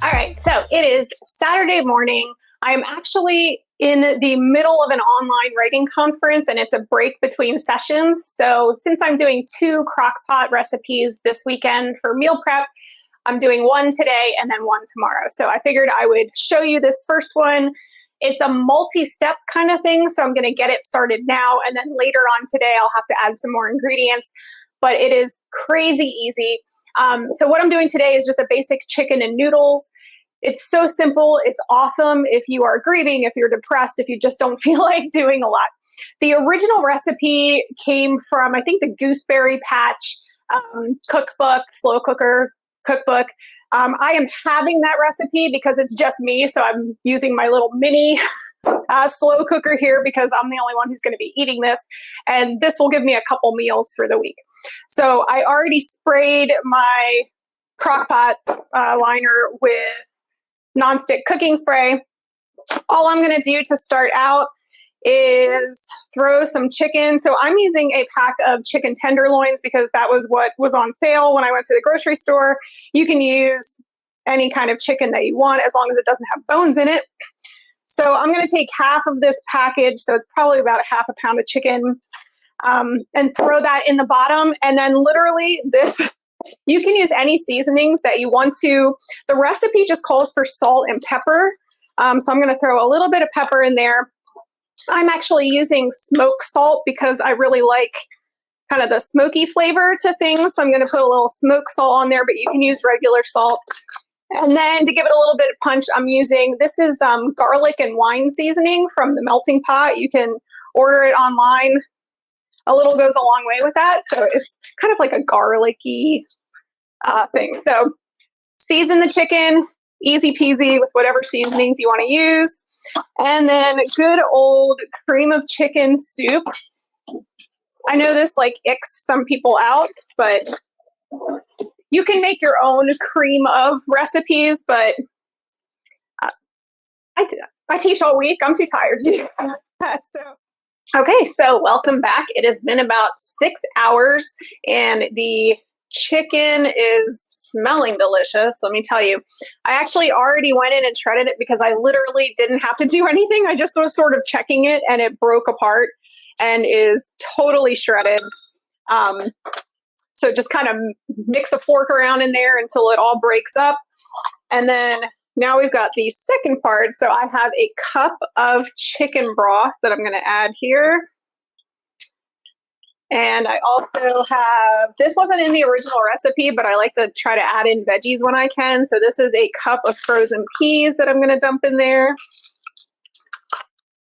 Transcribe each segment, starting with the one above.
All right, so it is Saturday morning. I'm actually in the middle of an online writing conference and it's a break between sessions. So since I'm doing 2 crock pot recipes this weekend for meal prep, I'm doing one today and then one tomorrow. So I figured I would show you this first one. It's a multi-step kind of thing, so I'm going to get it started now, and then later on today I'll have to add some more ingredients, but it is crazy easy. So what I'm doing today is just a basic chicken and noodles. It's so simple. It's awesome if you are grieving, if you're depressed, if you just don't feel like doing a lot. The original recipe came from, I think, the Gooseberry Patch cookbook, slow cooker cookbook. I am having that recipe because it's just me, so I'm using my little mini slow cooker here because I'm the only one who's going to be eating this, and this will give me a couple meals for the week. So I already sprayed my crock pot liner with nonstick cooking spray. All I'm going to do to start out is throw some chicken. So I'm using a pack of chicken tenderloins because that was what was on sale when I went to the grocery store. You can use any kind of chicken that you want as long as it doesn't have bones in it. So I'm going to take half of this package, so it's probably about a half a pound of chicken, and throw that in the bottom. And then literally this, you can use any seasonings that you want to. The recipe just calls for salt and pepper. So I'm going to throw a little bit of pepper in there. I'm actually using smoked salt because I really like kind of the smoky flavor to things. So I'm going to put a little smoked salt on there, but you can use regular salt. And then to give it a little bit of punch, I'm using, this is garlic and wine seasoning from the Melting Pot. You can order it online. A little goes a long way with that. So it's kind of like a garlicky thing. So season the chicken, easy peasy with whatever seasonings you want to use. And then good old cream of chicken soup. I know this like icks some people out, but you can make your own cream of recipes, but I teach all week. I'm too tired to do that. Okay, so welcome back. It has been about 6 hours and the chicken is smelling delicious. Let me tell you, I actually already went in and shredded it because I literally didn't have to do anything. I just was sort of checking it and it broke apart and is totally shredded. So just kind of mix a fork around in there until it all breaks up. And then now we've got the second part. So I have a cup of chicken broth that I'm going to add here. And I also have, this wasn't in the original recipe, but I like to try to add in veggies when I can. So this is a cup of frozen peas that I'm going to dump in there.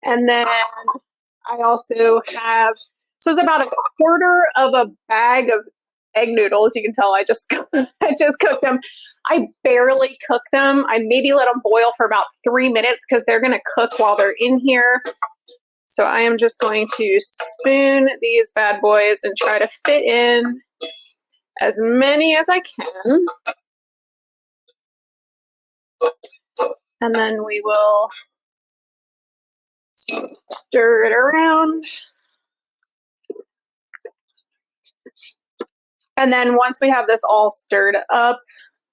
And then I also have, so it's about a quarter of a bag of egg noodles. You can tell I just cooked them. I barely cook them. I maybe let them boil for about 3 minutes because they're going to cook while they're in here. So I am just going to spoon these bad boys and try to fit in as many as I can. And then we will stir it around. And then once we have this all stirred up,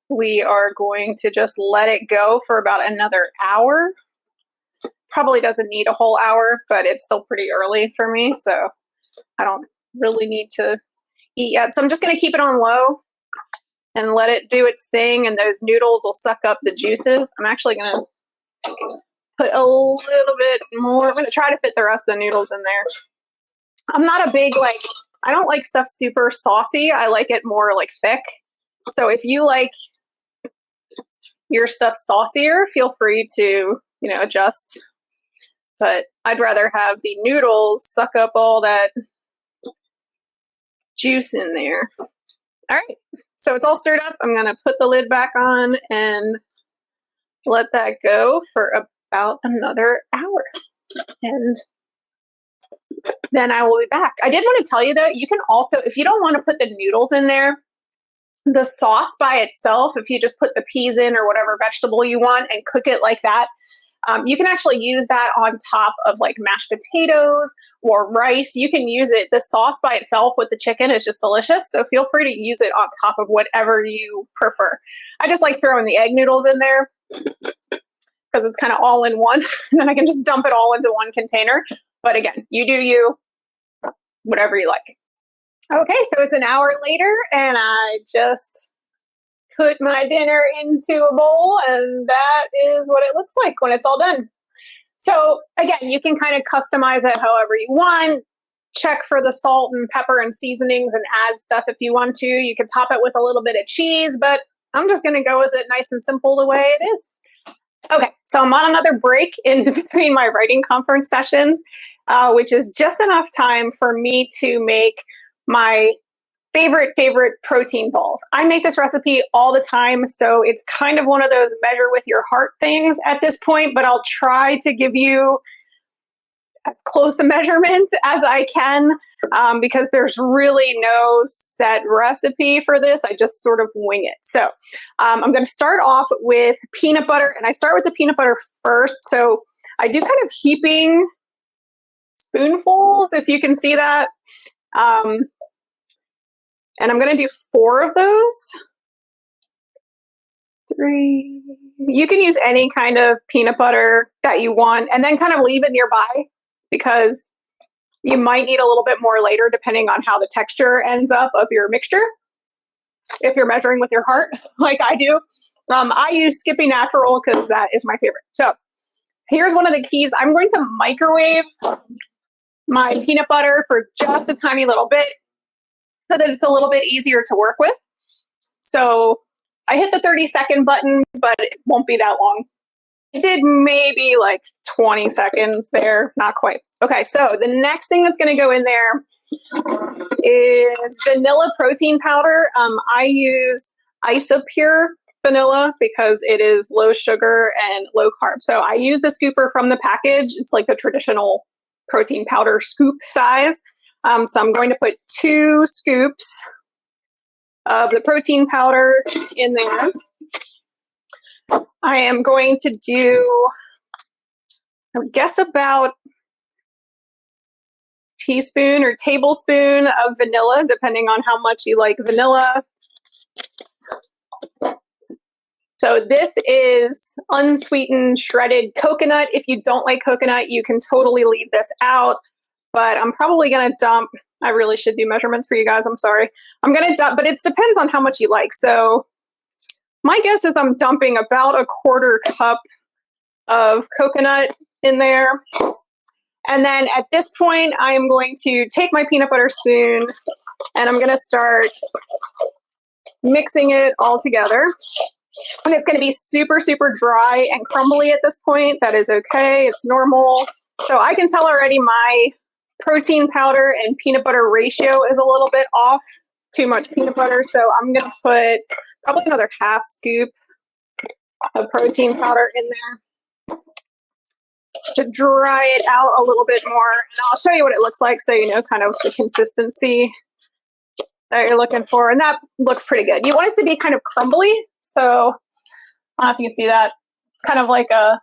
we are going to just let it go for about another hour. Probably doesn't need a whole hour, but it's still pretty early for me, so I don't really need to eat yet. So I'm just going to keep it on low and let it do its thing, and those noodles will suck up the juices. I'm actually going to put a little bit more. I'm going to try to fit the rest of the noodles in there. I'm not a big, I don't like stuff super saucy. I like it more thick. So if you like your stuff saucier, feel free to, adjust. But I'd rather have the noodles suck up all that juice in there. All right, so it's all stirred up. I'm going to put the lid back on and let that go for about another hour. And then I will be back. I did want to tell you though, you can also, if you don't want to put the noodles in there, the sauce by itself, if you just put the peas in or whatever vegetable you want and cook it like that, you can actually use that on top of mashed potatoes or rice. You can use it. The sauce by itself with the chicken is just delicious. So feel free to use it on top of whatever you prefer. I just like throwing the egg noodles in there. because it's kind of all in one. And then I can just dump it all into one container. But again, you do you, whatever you like. Okay, so it's an hour later and I just put my dinner into a bowl, and that is what it looks like when it's all done. So again, you can kind of customize it however you want. Check for the salt and pepper and seasonings and add stuff if you want to. You can top it with a little bit of cheese, but I'm just going to go with it nice and simple the way it is. Okay, so I'm on another break in between my writing conference sessions, which is just enough time for me to make my favorite protein balls. I make this recipe all the time, so it's kind of one of those measure with your heart things at this point, but I'll try to give you as close a measurement as I can, because there's really no set recipe for this. I just sort of wing it. So I'm going to start off with peanut butter, and I start with the peanut butter first. So I do kind of heaping spoonfuls, if you can see that. And I'm going to do 4 of those. 3. You can use any kind of peanut butter that you want, and then kind of leave it nearby, because you might need a little bit more later depending on how the texture ends up of your mixture, if you're measuring with your heart like I do. I use Skippy Natural because that is my favorite. So here's one of the keys. I'm going to microwave my peanut butter for just a tiny little bit, so that it's a little bit easier to work with. So I hit the 30-second button, but it won't be that long. I did maybe like 20 seconds there, not quite. Okay, so the next thing that's going to go in there is vanilla protein powder. I use Isopure vanilla because it is low sugar and low carb. So I use the scooper from the package. It's like the traditional protein powder scoop size. So I'm going to put 2 scoops of the protein powder in there. I am going to do, I would guess, about teaspoon or tablespoon of vanilla, depending on how much you like vanilla. So this is unsweetened shredded coconut. If you don't like coconut, you can totally leave this out. But I'm probably going to dump, I really should do measurements for you guys, I'm sorry. I'm going to dump, but it depends on how much you like. So my guess is I'm dumping about 1/4 cup of coconut in there. And then at this point, I am going to take my peanut butter spoon and I'm going to start mixing it all together. And it's going to be super, super dry and crumbly at this point. That is okay. It's normal. So I can tell already my protein powder and peanut butter ratio is a little bit off. Too much peanut butter. So I'm going to put probably another 1/2 scoop of protein powder in there to dry it out a little bit more. And I'll show you what it looks like so you know kind of the consistency that you're looking for. And that looks pretty good. You want it to be kind of crumbly. So I don't know if you can see that. It's kind of like a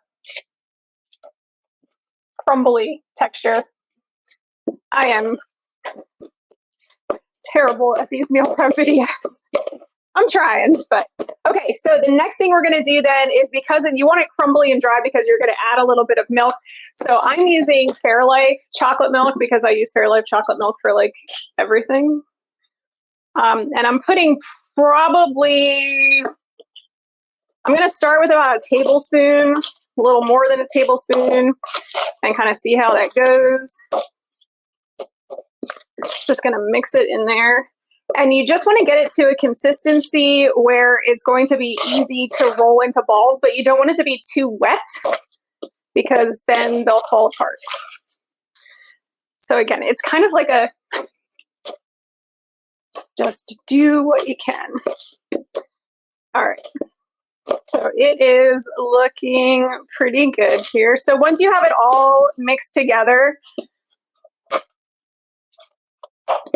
crumbly texture. I am terrible at these meal prep videos. I'm trying, but okay. So the next thing we're going to do then is, because you want it crumbly and dry because you're going to add a little bit of milk. So I'm using Fairlife chocolate milk because I use Fairlife chocolate milk for like everything. And I'm putting probably, I'm going to start with about a tablespoon, a little more than a tablespoon, and kind of see how that goes. Just going to mix it in there. And you just want to get it to a consistency where it's going to be easy to roll into balls, but you don't want it to be too wet because then they'll fall apart. So again, it's kind of like a, just do what you can. All right. So it is looking pretty good here. So once you have it all mixed together,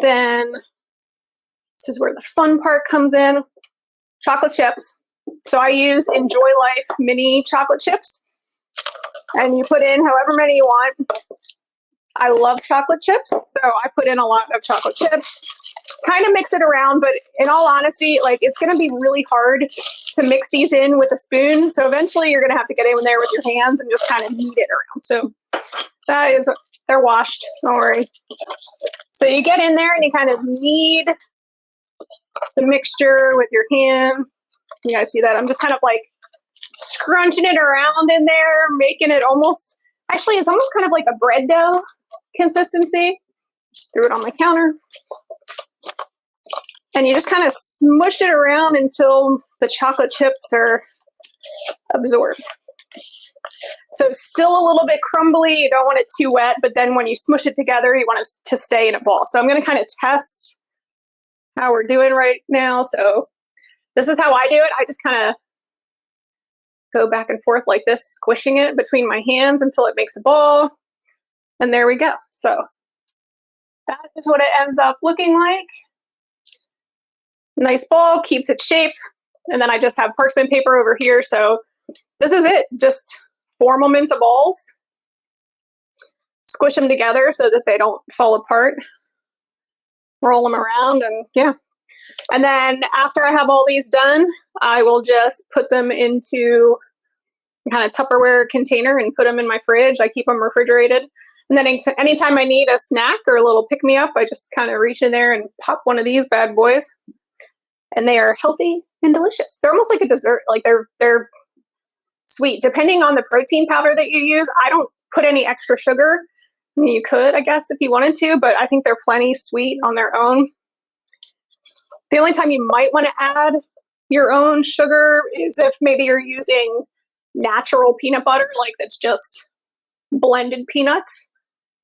then this is where the fun part comes in. Chocolate chips. So I use Enjoy Life mini chocolate chips. And you put in however many you want. I love chocolate chips, so I put in a lot of chocolate chips. Kind of mix it around, but in all honesty, like, it's going to be really hard to mix these in with a spoon. So eventually you're going to have to get in there with your hands and just kind of knead it around. So that is, they're washed, don't worry. So you get in there and you kind of knead the mixture with your hand. You guys see that? I'm just kind of like scrunching it around in there, making it almost, actually it's almost kind of like a bread dough consistency. Just threw it on my counter. And you just kind of smush it around until the chocolate chips are absorbed. So still a little bit crumbly. You don't want it too wet, but then when you smush it together, you want it to stay in a ball. So I'm going to kind of test how we're doing right now. So this is how I do it. I just kind of go back and forth like this, squishing it between my hands until it makes a ball. And there we go. So that is what it ends up looking like. Nice ball, keeps its shape. And then I just have parchment paper over here. So this is it. Just form them into balls. Squish them together so that they don't fall apart. Roll them around and yeah. And then after I have all these done, I will just put them into a kind of Tupperware container and put them in my fridge. I keep them refrigerated. And then anytime I need a snack or a little pick-me-up, I just kind of reach in there and pop one of these bad boys. And they are healthy and delicious. They're almost like a dessert. Like they're sweet. Depending on the protein powder that you use, I don't put any extra sugar. I mean, you could, I guess, if you wanted to, but I think they're plenty sweet on their own. The only time you might want to add your own sugar is if maybe you're using natural peanut butter, like that's just blended peanuts.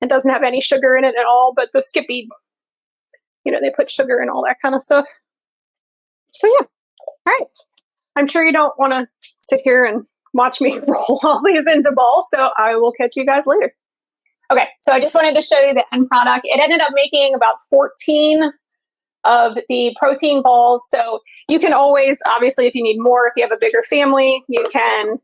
It doesn't have any sugar in it at all, but the Skippy, you know, they put sugar and all that kind of stuff. So yeah, all right. I'm sure you don't want to sit here and watch me roll all these into balls, so I will catch you guys later. Okay, so I just wanted to show you the end product. It ended up making about 14 of the protein balls. So you can always, obviously, if you need more, if you have a bigger family, you can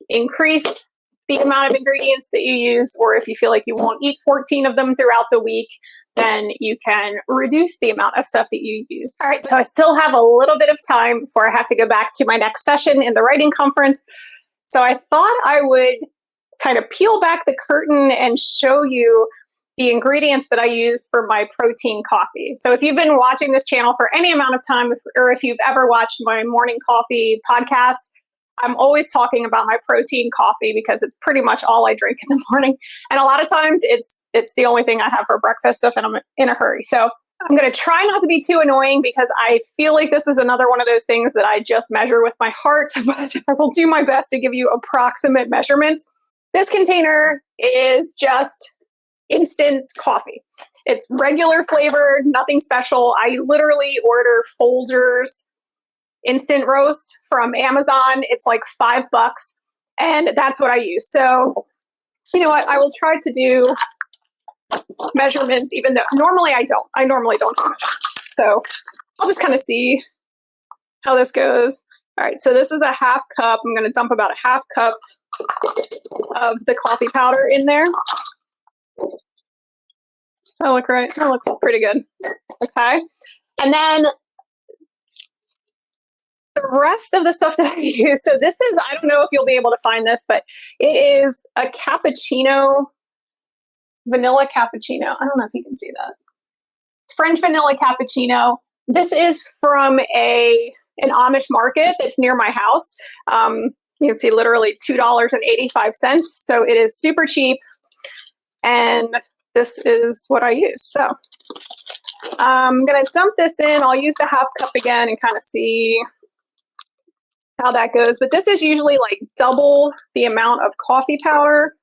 increase the amount of ingredients that you use, or if you feel like you won't eat 14 of them throughout the week, then you can reduce the amount of stuff that you use. All right, so I still have a little bit of time before I have to go back to my next session in the writing conference. So I thought I would kind of peel back the curtain and show you the ingredients that I use for my protein coffee. So if you've been watching this channel for any amount of time, or if you've ever watched my morning coffee podcast, I'm always talking about my protein coffee because it's pretty much all I drink in the morning. And a lot of times it's the only thing I have for breakfast if I'm in a hurry. So I'm going to try not to be too annoying because I feel like this is another one of those things that I just measure with my heart, but I will do my best to give you approximate measurements. This container is just instant coffee. It's regular flavored, nothing special. I literally order Folgers instant roast from Amazon. It's like $5 and that's what I use. So you know what, I will try to do measurements, even though normally I normally don't do measurements. So I'll just kind of see how this goes. All right, so this is a half cup. I'm going to dump about a half cup of the coffee powder in there. Does that look right? That looks pretty good. Okay, and then the rest of the stuff that I use, so this is, I don't know if you'll be able to find this, but it is a cappuccino, vanilla cappuccino. I don't know if you can see that. It's French vanilla cappuccino. This is from an Amish market that's near my house. You can see literally $2.85. So it is super cheap. And this is what I use. So I'm going to dump this in. I'll use the half cup again and kind of see how that goes. But this is usually like double the amount of coffee powder.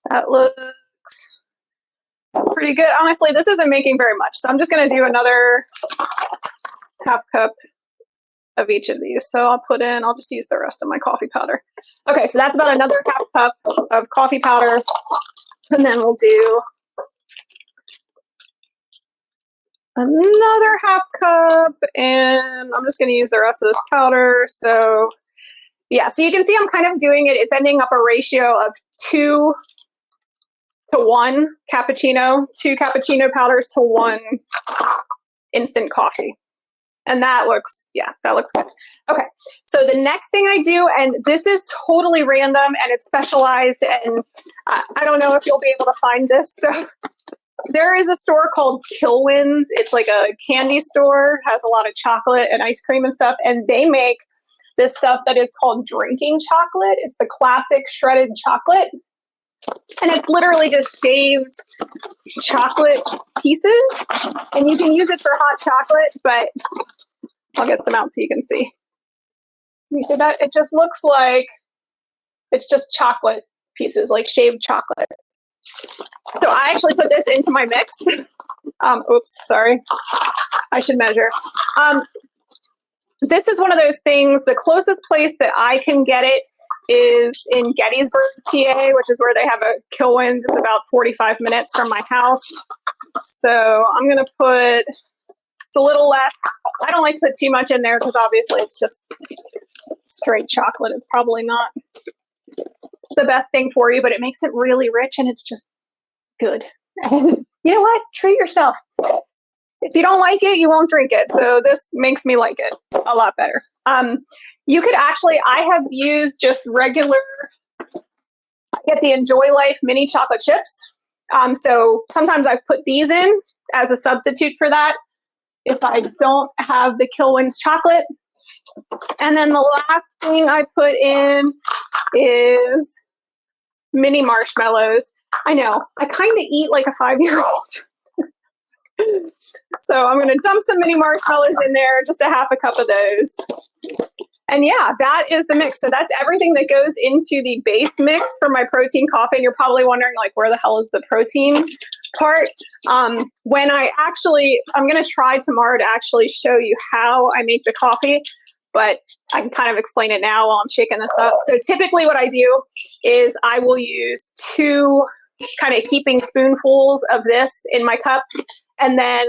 That looks pretty good. Honestly, this isn't making very much. So I'm just going to do another half cup of each of these. So I'll just use the rest of my coffee powder. Okay, so that's about another half cup of coffee powder. And then we'll do another half cup, and I'm just going to use the rest of this powder. So yeah, so you can see I'm kind of doing it. It's ending up a ratio of 2 to 1 cappuccino, 2 cappuccino powders to 1 instant coffee. And that looks good. Okay, so the next thing I do, and this is totally random and it's specialized, and I don't know if you'll be able to find this. So there is a store called Kilwins. It's like a candy store, has a lot of chocolate and ice cream and stuff, and they make this stuff that is called drinking chocolate. It's the classic shredded chocolate. And it's literally just shaved chocolate pieces. And you can use it for hot chocolate, but I'll get some out so you can see. You see that? It just looks like it's just chocolate pieces, like shaved chocolate. So I actually put this into my mix. Oops, sorry. I should measure. This is one of those things, the closest place that I can get it is in Gettysburg, PA, which is where they have a Kilwins. It's about 45 minutes from my house. So I'm going to put, it's a little less. I don't like to put too much in there because obviously it's just straight chocolate. It's probably not the best thing for you, but it makes it really rich and it's just good. And you know what? Treat yourself. If you don't like it, you won't drink it. So this makes me like it a lot better. You could actually, I have used just regular, I get the Enjoy Life mini chocolate chips. So sometimes I've put these in as a substitute for that if I don't have the Kilwins chocolate. And then the last thing I put in is mini marshmallows. I know, I kind of eat like a 5-year-old. So I'm going to dump some mini marshmallows in there, just a half a cup of those. And yeah, that is the mix. So that's everything that goes into the base mix for my protein coffee. And you're probably wondering, like, where the hell is the protein part? When I'm going to try tomorrow to actually show you how I make the coffee, but I can kind of explain it now while I'm shaking this up. So typically what I do is I will use 2 kind of heaping spoonfuls of this in my cup. And then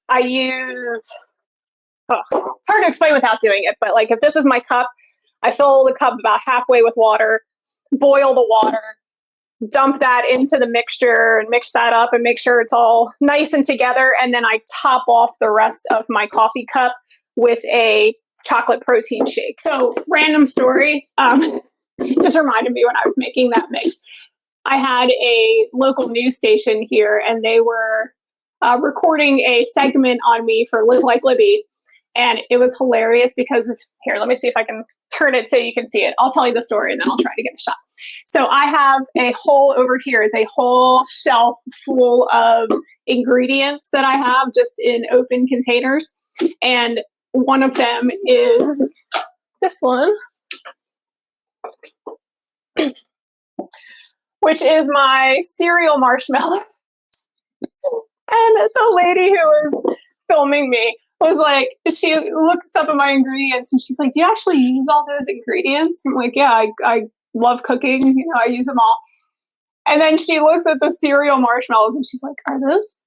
I use, it's hard to explain without doing it, but like if this is my cup, I fill the cup about halfway with water, boil the water, dump that into the mixture and mix that up and make sure it's all nice and together. And then I top off the rest of my coffee cup with a chocolate protein shake. So random story, just reminded me when I was making that mix. I had a local news station here and they were recording a segment on me for Live Like Libby. And it was hilarious because, here, let me see if I can turn it so you can see it. I'll tell you the story and then I'll try to get a shot. So I have a whole, over here is a whole shelf full of ingredients that I have just in open containers. And one of them is this one, which is my cereal marshmallows. And the lady who was filming me was like, she looks up at my ingredients and she's like, do you actually use all those ingredients? I'm like, yeah, I love cooking. You know, I use them all. And then she looks at the cereal marshmallows and she's like, are those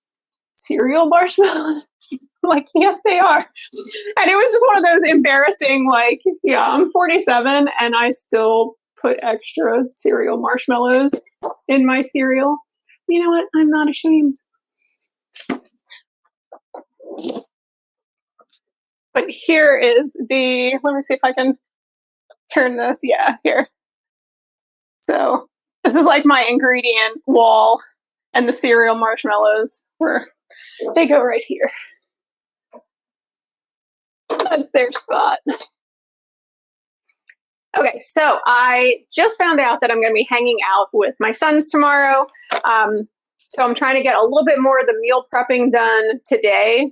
cereal marshmallows? I'm like, yes, they are. And it was just one of those embarrassing, like, yeah, I'm 47 and I still put extra cereal marshmallows in my cereal. You know what? I'm not ashamed. But here is the, let me see if I can turn this. Yeah, here. So this is like my ingredient wall and the cereal marshmallows they go right here. That's their spot. Okay, so I just found out that I'm going to be hanging out with my sons tomorrow. So I'm trying to get a little bit more of the meal prepping done today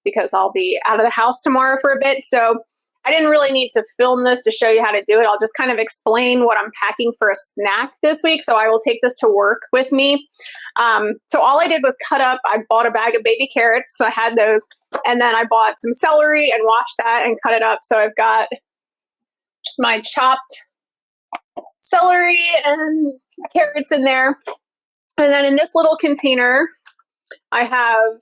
because I'll be out of the house tomorrow for a bit. So I didn't really need to film this to show you how to do it. I'll just kind of explain what I'm packing for a snack this week. So I will take this to work with me. So all I did was cut up, I bought a bag of baby carrots. So I had those. And then I bought some celery and washed that and cut it up. So I've got just my chopped celery and carrots in there. And then in this little container, I have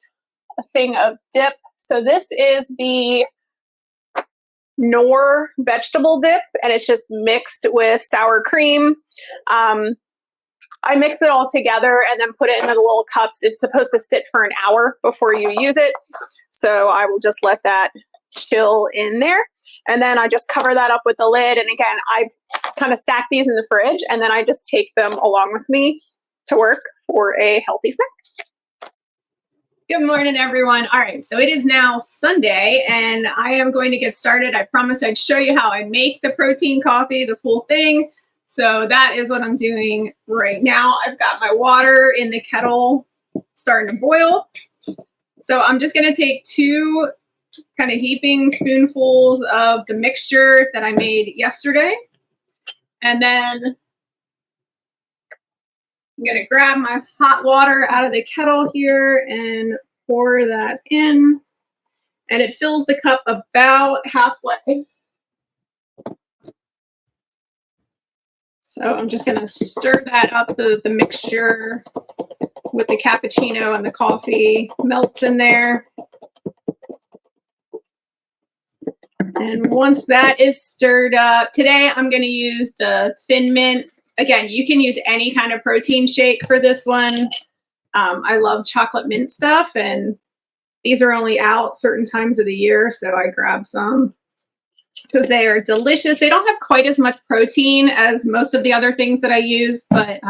a thing of dip. So this is the Knorr vegetable dip, and it's just mixed with sour cream. I mix it all together and then put it in the little cups. It's supposed to sit for an hour before you use it. So I will just let that chill in there. And then I just cover that up with the lid. And again, I kind of stack these in the fridge and then I just take them along with me to work for a healthy snack. Good morning, everyone. All right, so it is now Sunday and I am going to get started. I promised I'd show you how I make the protein coffee, the full thing. So that is what I'm doing right now. I've got my water in the kettle starting to boil. So I'm just going to take 2 kind of heaping spoonfuls of the mixture that I made yesterday. And then I'm going to grab my hot water out of the kettle here and pour that in. And it fills the cup about halfway. So I'm just going to stir that up so that the mixture with the cappuccino and the coffee melts in there. And once that is stirred up, today I'm going to use the Thin Mint. Again, you can use any kind of protein shake for this one. I love chocolate mint stuff, and these are only out certain times of the year, so I grabbed some because they are delicious. They don't have quite as much protein as most of the other things that I use, but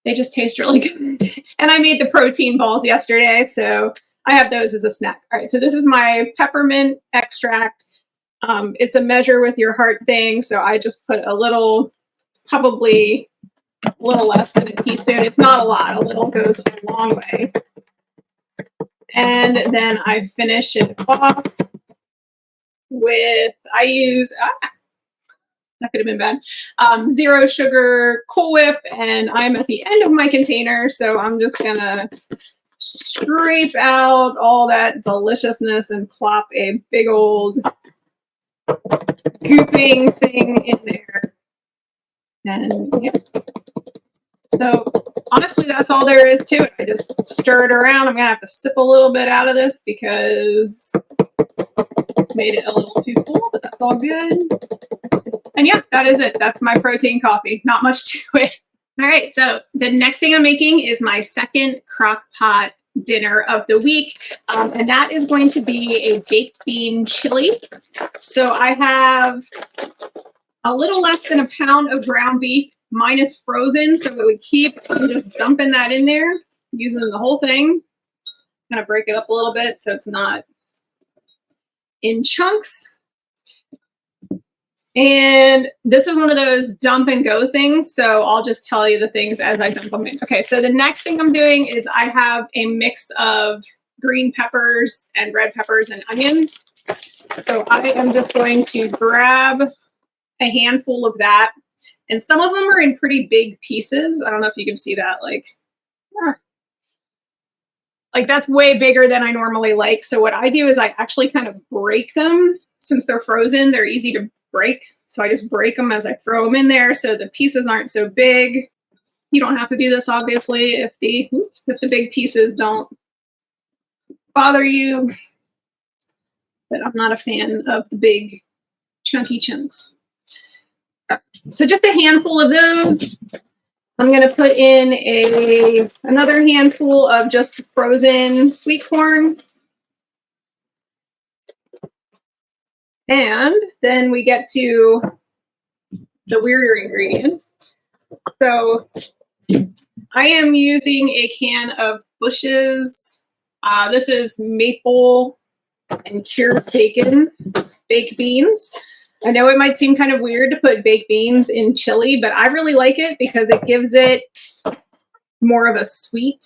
they just taste really good. And I made the protein balls yesterday, so I have those as a snack. All right, so this is my peppermint extract. It's a measure with your heart thing, so I just put a little, probably a little less than a teaspoon. It's not a lot. A little goes a long way. And then I finish it off with, I use, that could have been bad, 0 sugar Cool Whip, and I'm at the end of my container, so I'm just gonna scrape out all that deliciousness and plop a big old gooping thing in there. And yeah. So honestly, that's all there is to it. I just stir it around. I'm gonna have to sip a little bit out of this because I made it a little too full, but that's all good. And yeah, that is it. That's my protein coffee. Not much to it. All right, so the next thing I'm making is my second crock pot dinner of the week, and that is going to be a baked bean chili. So I have a little less than a pound of ground beef. Mine is frozen, so it would keep. I'm just dumping that in there, using the whole thing. Kind of break it up a little bit so it's not in chunks. And this is one of those dump and go things, so I'll just tell you the things as I dump them in. Okay, so the next thing I'm doing is I have a mix of green peppers and red peppers and onions. So I am just going to grab a handful of that. And some of them are in pretty big pieces. I don't know if you can see that, like that's way bigger than I normally like. So what I do is I actually kind of break them. Since they're frozen, they're easy to break. So I just break them as I throw them in there so the pieces aren't so big. You don't have to do this, obviously, if the big pieces don't bother you. But I'm not a fan of the big chunky chunks. So just a handful of those. I'm going to put in another handful of just frozen sweet corn. And then we get to the weirder ingredients. So I am using a can of Bush's. This is maple and cured bacon baked beans. I know it might seem kind of weird to put baked beans in chili, but I really like it because it gives it more of a sweet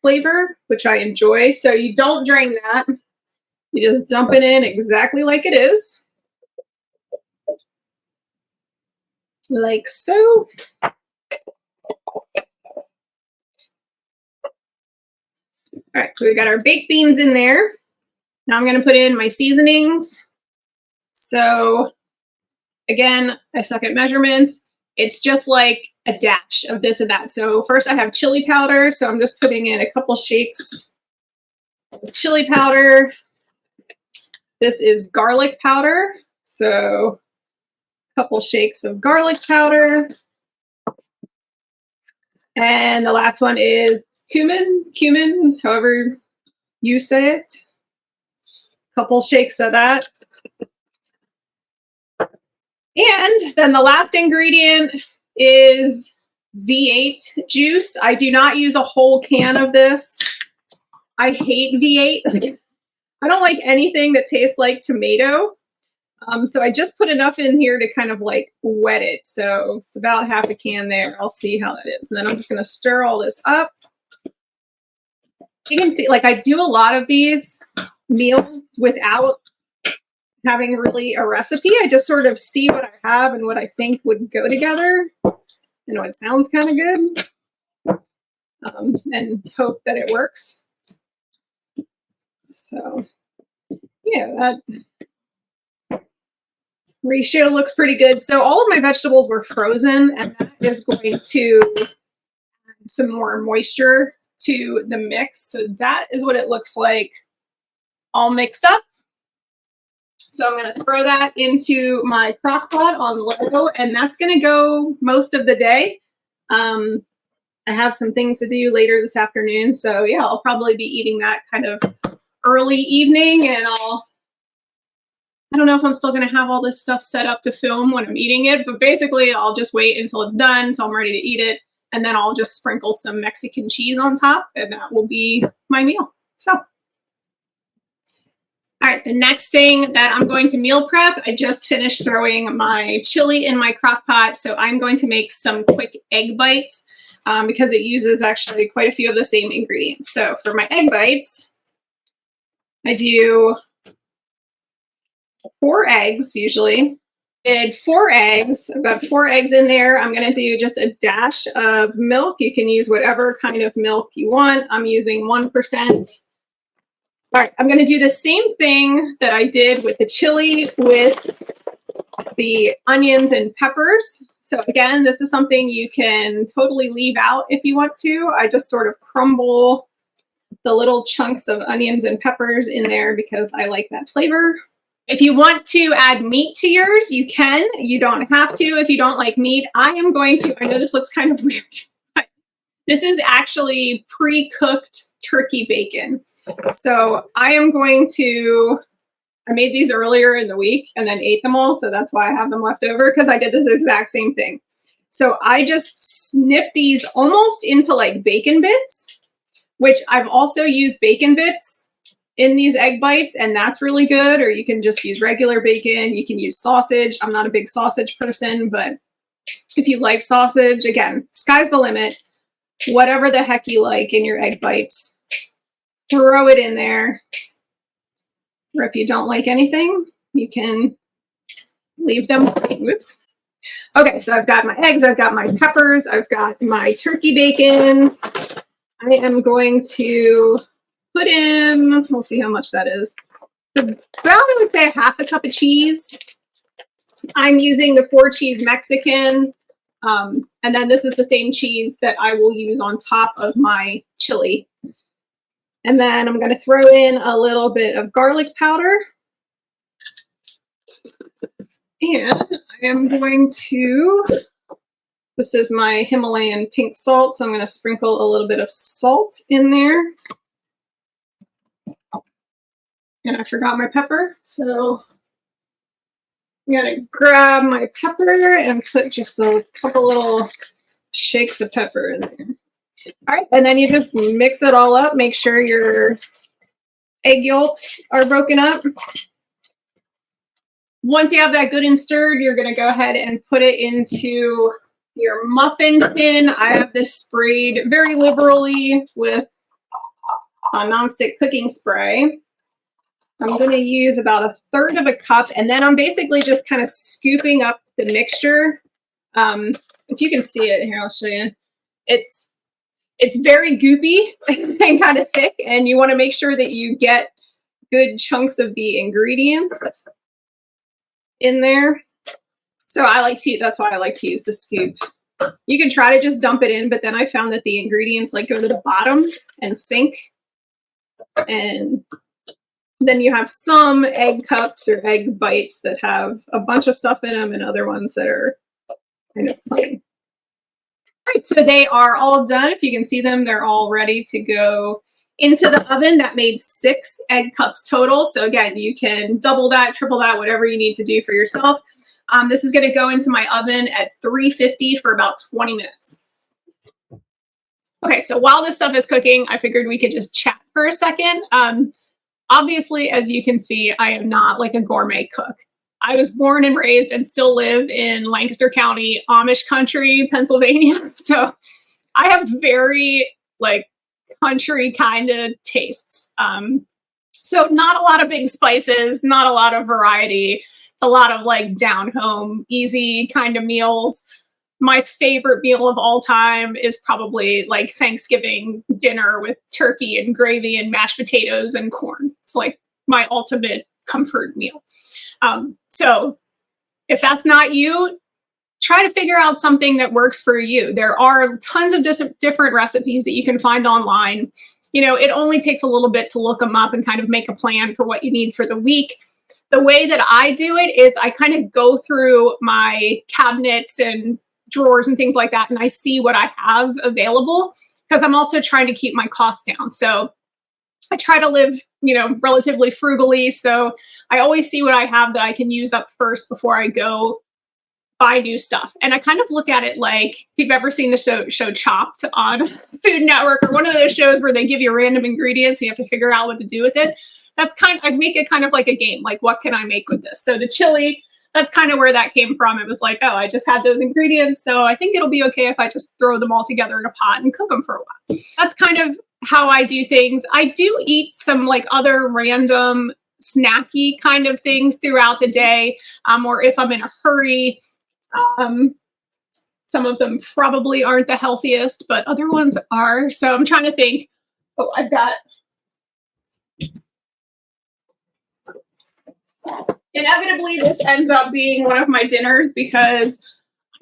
flavor, which I enjoy. So you don't drain that. You just dump it in exactly like it is. Like so. All right, so we got our baked beans in there. Now I'm going to put in my seasonings. So again, I suck at measurements. It's just like a dash of this and that. So first I have chili powder. So I'm just putting in a couple shakes of chili powder. This is garlic powder. So a couple shakes of garlic powder. And the last one is cumin, however you say it. Couple shakes of that. And then the last ingredient is V8 juice. I do not use a whole can of this. I hate V8. I don't like anything that tastes like tomato. So I just put enough in here to kind of like wet it. So it's about half a can there. I'll see how that is. And then I'm just going to stir all this up. You can see, like, I do a lot of these meals without having really a recipe. I just sort of see what I have and what I think would go together and what sounds kind of good, and hope that it works. So yeah, that ratio looks pretty good. So all of my vegetables were frozen, and that is going to add some more moisture to the mix. So that is what it looks like all mixed up. So I'm going to throw that into my crock pot on low, and that's going to go most of the day. I have some things to do later this afternoon. So yeah, I'll probably be eating that kind of early evening, and I don't know if I'm still going to have all this stuff set up to film when I'm eating it, but basically I'll just wait until it's done, until I'm ready to eat it. And then I'll just sprinkle some Mexican cheese on top, and that will be my meal. So, all right, the next thing that I'm going to meal prep, I just finished throwing my chili in my crock pot. So I'm going to make some quick egg bites because it uses actually quite a few of the same ingredients. So for my egg bites, I do 4 eggs usually. Did 4 eggs. I've got 4 eggs in there. I'm going to do just a dash of milk. You can use whatever kind of milk you want. I'm using 1%. All right, I'm going to do the same thing that I did with the chili with the onions and peppers. So again, this is something you can totally leave out if you want to. I just sort of crumble the little chunks of onions and peppers in there because I like that flavor. If you want to add meat to yours, you can. You don't have to if you don't like meat. I am going to, I know this looks kind of weird, but this is actually pre-cooked turkey bacon. So I am going to, I made these earlier in the week and then ate them all. So that's why I have them left over, because I did this exact same thing. So I just snip these almost into like bacon bits, which I've also used bacon bits in these egg bites, and that's really good. Or you can just use regular bacon. You can use sausage. I'm not a big sausage person, but if you like sausage, again, sky's the limit. Whatever the heck you like in your egg bites, throw it in there. Or if you don't like anything, you can leave them. Oops. Okay, so I've got my eggs, I've got my peppers, I've got my turkey bacon. I am going to put in, we'll see how much that is. About, I would say, half a cup of cheese. I'm using the 4 cheese Mexican. And then this is the same cheese that I will use on top of my chili. And then I'm going to throw in a little bit of garlic powder. And I am going to, this is my Himalayan pink salt, so I'm going to sprinkle a little bit of salt in there. And I forgot my pepper, so I'm going to grab my pepper and put just a couple little shakes of pepper in there. All right, and then you just mix it all up. Make sure your egg yolks are broken up. Once you have that good and stirred, you're going to go ahead and put it into your muffin tin. I have this sprayed very liberally with a nonstick cooking spray. I'm going to use about 1/3 of a cup, and then I'm basically just kind of scooping up the mixture. If you can see it here, I'll show you. It's very goopy and kind of thick, and you want to make sure that you get good chunks of the ingredients in there. So I like to, that's why I like to use the scoop. You can try to just dump it in, but then I found that the ingredients like go to the bottom and sink. And then you have some egg cups or egg bites that have a bunch of stuff in them and other ones that are kind of plain. Right, so they are all done. If you can see them, they're all ready to go into the oven. That made 6 egg cups total. So again, you can double that, triple that, whatever you need to do for yourself. This is going to go into my oven at 350 for about 20 minutes. Okay, so while this stuff is cooking, I figured we could just chat for a second. Obviously, as you can see, I am not like a gourmet cook. I was born and raised and still live in Lancaster County, Amish country, Pennsylvania. So I have very like country kind of tastes. So not a lot of big spices, not a lot of variety. It's a lot of like down home, easy kind of meals. My favorite meal of all time is probably like Thanksgiving dinner with turkey and gravy and mashed potatoes and corn. It's like my ultimate comfort meal. So if that's not you, try to figure out something that works for you. There are tons of different recipes that you can find online. You know, it only takes a little bit to look them up and kind of make a plan for what you need for the week. The way that I do it is I kind of go through my cabinets and drawers and things like that, and I see what I have available, because I'm also trying to keep my costs down. So I try to live, you know, relatively frugally. So I always see what I have that I can use up first before I go buy new stuff. And I kind of look at it like, if you've ever seen the show Chopped on Food Network, or one of those shows where they give you random ingredients and you have to figure out what to do with it. That's I make it kind of like a game. Like, what can I make with this? So the chili, that's kind of where that came from. It was like, oh, I just had those ingredients, so I think it'll be okay if I just throw them all together in a pot and cook them for a while. That's kind of how I do things. I do eat some like other random snacky kind of things throughout the day, or if I'm in a hurry. Some of them probably aren't the healthiest, but other ones are. So I'm trying to think. Oh, I've got. Inevitably, this ends up being one of my dinners because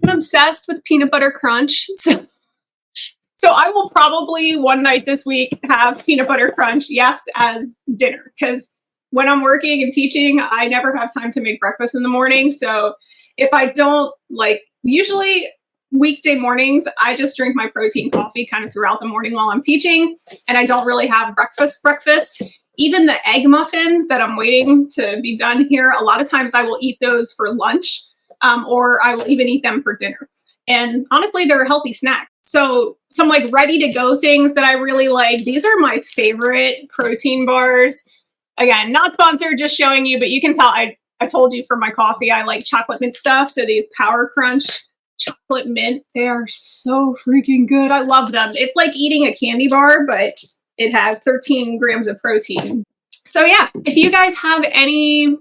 I'm obsessed with peanut butter crunch. So I will probably one night this week have peanut butter crunch, yes, as dinner. Because when I'm working and teaching, I never have time to make breakfast in the morning. So if I don't, like, usually weekday mornings, I just drink my protein coffee kind of throughout the morning while I'm teaching, and I don't really have breakfast. Even the egg muffins that I'm waiting to be done here, a lot of times I will eat those for lunch, or I will even eat them for dinner. And honestly, they're a healthy snack. So some like ready to go things that I really like. These are my favorite protein bars. Again, not sponsored, just showing you, but you can tell I told you for my coffee, I like chocolate mint stuff. So these Power Crunch chocolate mint, they are so freaking good. I love them. It's like eating a candy bar, but it has 13 grams of protein. So yeah, if you guys have any,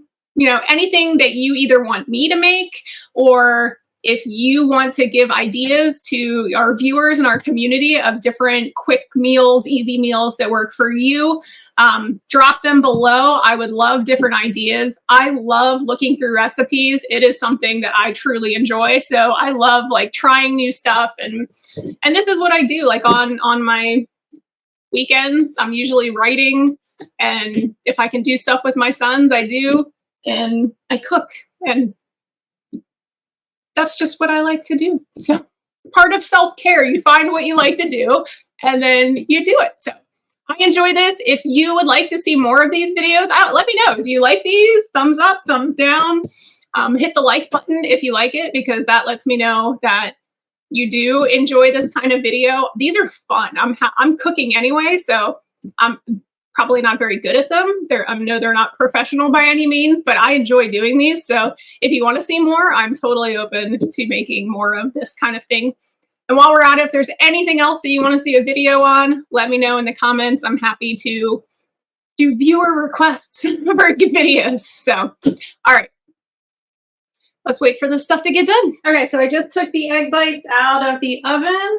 anything that you either want me to make, or if you want to give ideas to our viewers and our community of different quick meals, easy meals that work for you, drop them below. I would love different ideas. I love looking through recipes. It is something that I truly enjoy. So I love like trying new stuff. And this is what I do. Like on my weekends, I'm usually writing. And if I can do stuff with my sons, I do. And I cook. And that's just what I like to do. So it's part of self-care. You find what you like to do and then you do it. So I enjoy this. If you would like to see more of these videos, let me know. Do you like these? Thumbs up, thumbs down. Hit the like button if you like it, because that lets me know that you do enjoy this kind of video. These are fun. I'm cooking anyway, so I'm probably not very good at them. I know they're not professional by any means, but I enjoy doing these. So if you want to see more, I'm totally open to making more of this kind of thing. And while we're at it, if there's anything else that you want to see a video on, let me know in the comments. I'm happy to do viewer requests for videos. So, all right. Let's wait for this stuff to get done. Okay, so I just took the egg bites out of the oven.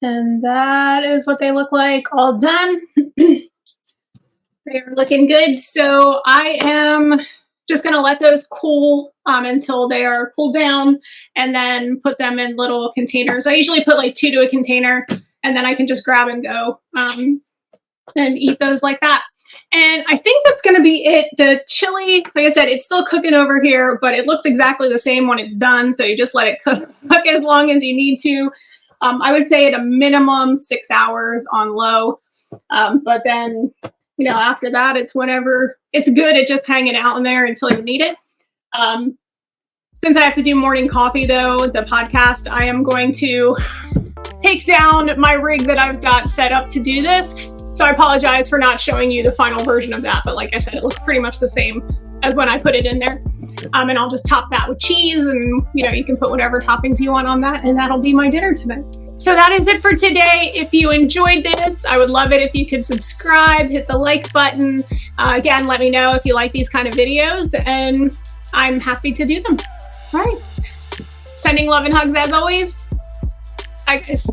And that is what they look like all done. They're looking good. So I am just going to let those cool until they are cooled down, and then put them in little containers. I usually put like 2 to a container, and then I can just grab and go and eat those like that. And I think that's going to be it. The chili, like I said, it's still cooking over here, but it looks exactly the same when it's done. So you just let it cook as long as you need to. I would say at a minimum 6 hours on low. But then, after that, it's whenever it's good at just hanging out in there until you need it. Since I have to do morning coffee, though, the podcast, I am going to take down my rig that I've got set up to do this. So I apologize for not showing you the final version of that. But like I said, it looks pretty much the same as when I put it in there. And I'll just top that with cheese, and you can put whatever toppings you want on that, and that'll be my dinner tonight. So that is it for today. If you enjoyed this, I would love it if you could subscribe, hit the like button. Again, let me know if you like these kind of videos, and I'm happy to do them. All right. Sending love and hugs as always. Bye, guys.